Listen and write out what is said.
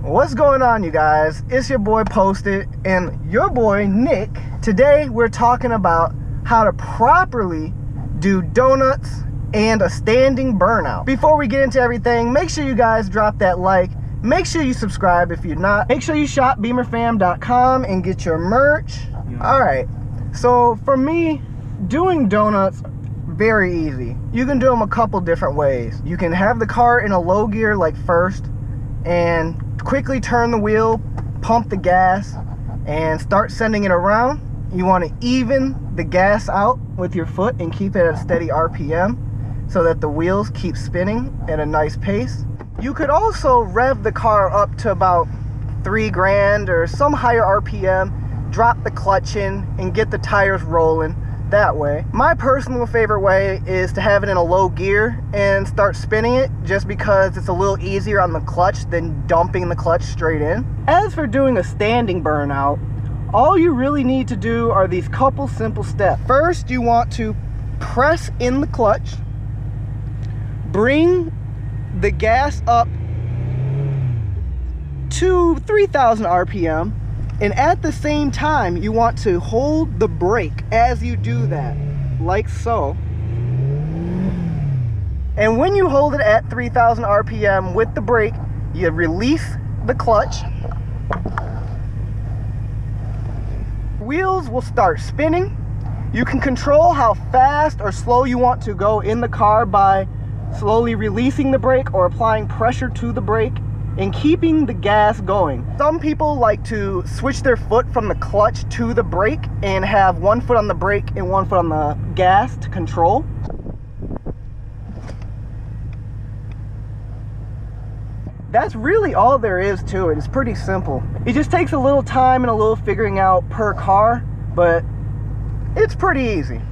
What's going on, you guys? It's your boy Posted and your boy Nick. Today we're talking about how to properly do donuts and a standing burnout. Before we get into everything, make sure you guys drop that like. Make sure you subscribe if you're not. Make sure you shop BeemerFam.com and get your merch. Alright, so for me, doing donuts, very easy. You can do them a couple different ways. You can have the car in a low gear like first and quickly turn the wheel, pump the gas, and start sending it around. You want to even the gas out with your foot and keep it at a steady RPM so that the wheels keep spinning at a nice pace. You could also rev the car up to about 3 grand or some higher RPM, drop the clutch in, and get the tires rolling that way. My personal favorite way is to have it in a low gear and start spinning it, just because it's a little easier on the clutch than dumping the clutch straight in. As for doing a standing burnout, all you really need to do are these couple simple steps. First, you want to press in the clutch, bring the gas up to 3,000 RPM, and at the same time you want to hold the brake as you do that, like so. And when you hold it at 3,000 RPM with the brake, you release the clutch. Wheels will start spinning. You can control how fast or slow you want to go in the car by slowly releasing the brake or applying pressure to the brake and keeping the gas going. Some people like to switch their foot from the clutch to the brake and have one foot on the brake and one foot on the gas to control. That's really all there is to it. It's pretty simple. It just takes a little time and a little figuring out per car, but it's pretty easy.